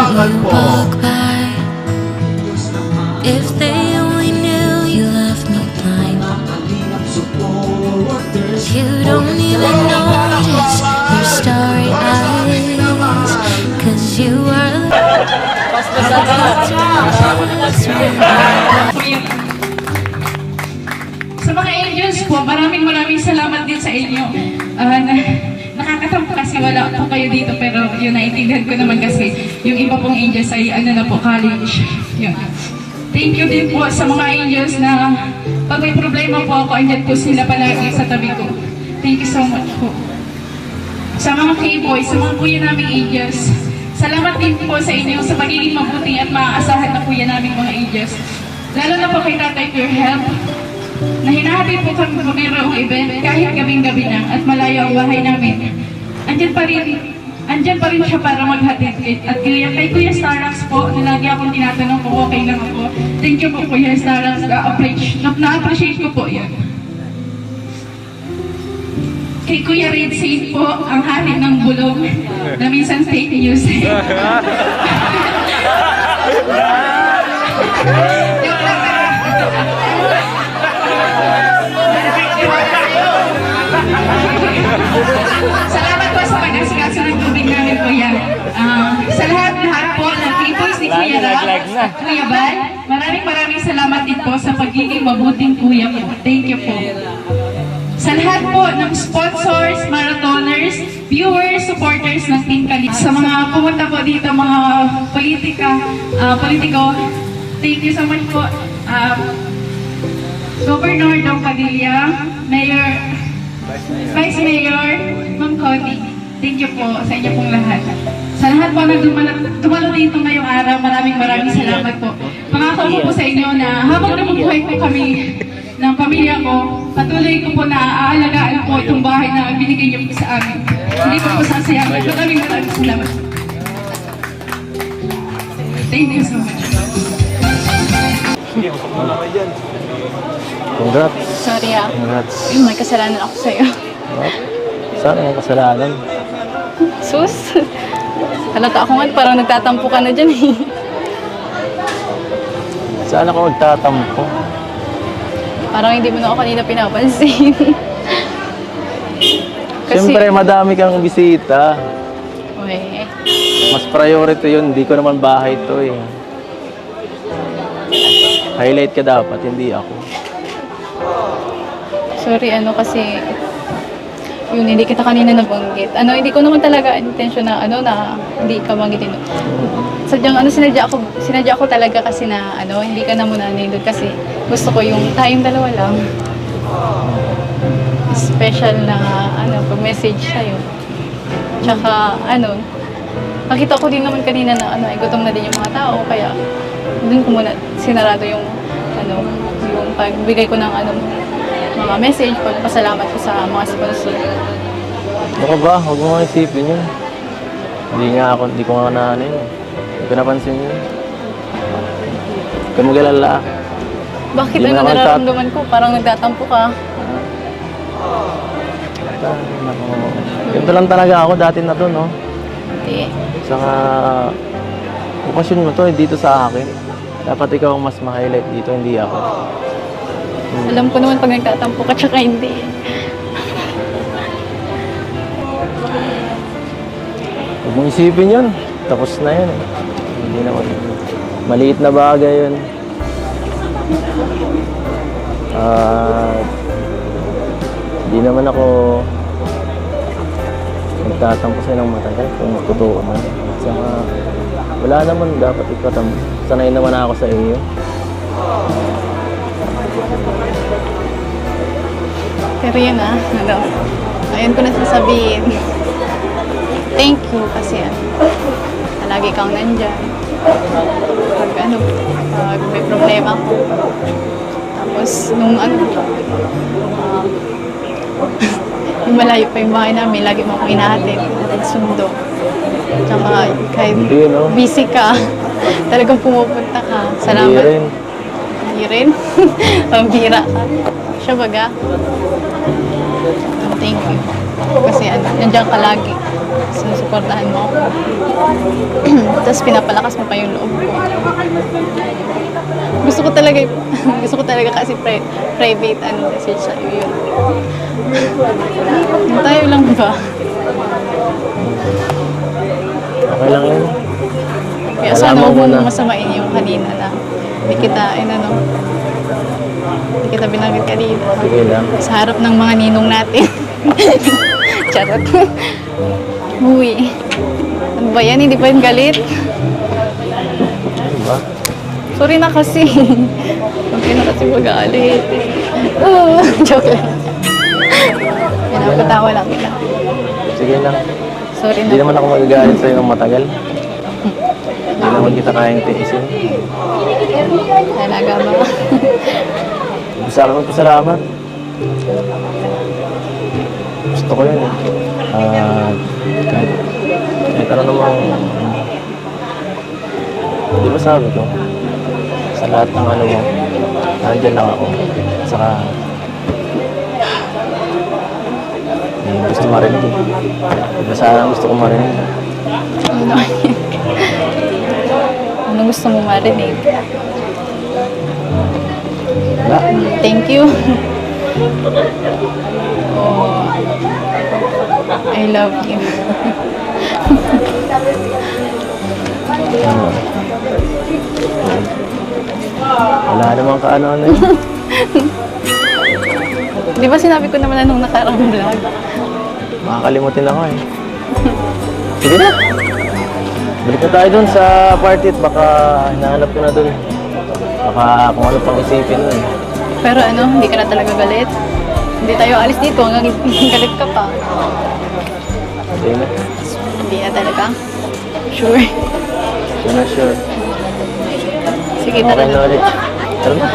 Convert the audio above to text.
kailangan you po. walk by. If they only knew you left me blind. You don't even notice your starry eyes, 'cause you are Sa mga angels po, maraming salamat din sa inyo. Nakakatampo kasi wala po kayo dito, pero yun, naiintindihan ko naman kasi yung iba pong angels ay college. Yun. Thank you din po sa mga angels na pag may problema po ako, andyan po sila palagi sa tabi ko. Thank you so much po. Sa mga K-boys, sa mga kuya naming angels, salamat din po sa inyo sa pagiging mabuti at maaasahan na kuya naming mga angels. Lalo na po kay Tatay for your help, na hinahatid po kami kung mayroong event kahit gabing-gabi na at malayo ang bahay namin. Andyan pa rin siya para maghatid. At kay Kuya Starax po, na lagi akong tinatanong kung okay lang ako. Thank you po Kuya Starax, na-appreciate ko po yan. Kay Kuya Red Saint po, ang hari ng bulong, na minsan fake news. Salamat po sa pag-asikaso ng tubig namin, Kuya. Sa lahat po ng K-boys ni Kuya Rap at Kuya Bal, maraming salamat din po sa pagiging mabuting kuya po. Thank you po. Sa lahat po ng sponsors, marathoners, viewers, supporters ng Team Kalingap. Sa mga pumunta po dito, mga politiko, thank you so much po. Governor Dong Padilla, Vice Mayor, Ma'am Connie, thank you po sa inyo pong lahat. Sa lahat po na dumalo dito ngayong araw, maraming salamat po. Pangako ko po sa inyo na habang nabubuhay po kami ng pamilya ko, patuloy ko po na aalagaan po itong bahay na binigay niyo po sa amin. Hindi ko po sasayang. Maraming salamat. Thank you so much. Congrats. Sorry Congrats. may kasalanan ako sa'yo. What? Saan ang kasalanan? Sus, halata ako nga, parang nagtatampo ka na dyan eh. Saan ako magtatampo? Parang hindi mo na ako kanina pinapansin. Siyempre, madami kang bisita. Uy, Mas priority yun. Hindi ko naman bahay to eh. Highlight ka dapat, hindi ako. sorry kasi yun, hindi kita kanina nabanggit. Hindi ko naman talaga intention na na hindi ka banggitin. Sadyang sinadya ko talaga kasi na hindi ka na muna nindot kasi gusto ko yung tayong dalawa lang. Special na pag-message sa'yo. Tsaka nakita ko din naman kanina na gutom na din yung mga tao kaya dun ko muna sinarado yung yung pagbigay ko ng mga message, pagpasalamat ko sa mga sponsor. Ano ba? Huwag mo nga isipin yun. Hindi ko nga na yun. Hindi ko napansin yun. Huwag ka mag-alala. Bakit nararamdaman ko? Parang nagtatampo ka. Ganito lang talaga ako dati na to, no? Hindi. Saka, okasyon mo to, dito sa akin. Dapat ikaw ang mas ma-highlight dito, hindi ako. Alam ko naman pag nagtatampo ka, tsaka hindi. Huwag mong isipin yun. Tapos na yun. Hindi naman. Maliit na bagay yun. Hindi naman ako nagtatampo sa'yo ng matagal kung totoo man. Saka wala naman dapat ikatampo. Sanay naman ako sa iyo. Pero yun ayun ko na sasabihin. Thank you kasi lagi kang nandyan. Pag may problema ko. Tapos nung yung malayo pa yung bahay namin, lagi mo akong inahatid, sundo. Tsaka kahit busy ka, talagang pumupunta ka. Salamat. Hindi rin. Pambira ka. Siya baga. Thank you. Kasi nandiyan ka lagi. sinusuportahan mo ako. Tapos pinapalakas mo pa yung loob ko. Gusto ko talaga kasi private message sa'yo yun. Tayo lang ba? Okay lang yun. Kaya Wala sana mo huwag muna. mong masamain yung kanina na hindi kita binanggit kanina. Sige lang. Sa harap ng mga ninong natin. Charot. Uy. Ano ba yan? Hindi pa yung galit? Ano ba? Sorry na kasi. Huwag na kasi magalit. Joke lang. Pinapatawa lang kita. Sige lang. Sorry Hindi na. naman ako magagalit sa'yo ng matagal. Hindi naman kita kayang tiisin. Talaga ba? Gusto ako magpasalamat. Gusto ko yun eh. Kahit ano namang... Di ba sabi ko? Sa lahat ng ano mo, nandiyan lang ako. Saka... gusto marinig eh. Di ba sana gusto ko marinig? Ano naman yun? Ano gusto mo marinig? Wala. Thank you. Oh, I love you. Ano? Wala namang kaano-ano yun. Di ba sinabi ko naman na nung nakarang vlog? Makakalimutin ako eh. Sige na. Balik na tayo dun sa party at baka hinahanap ko na dun. Baka kung ano pang isipin nun. Pero ano, hindi ka na talaga galit? Hindi tayo alis dito hanggang galit ka pa. Sige na. Hindi na talaga? Sure. Sure na sure. Sige, Okay tara na na. ulit. Tara na.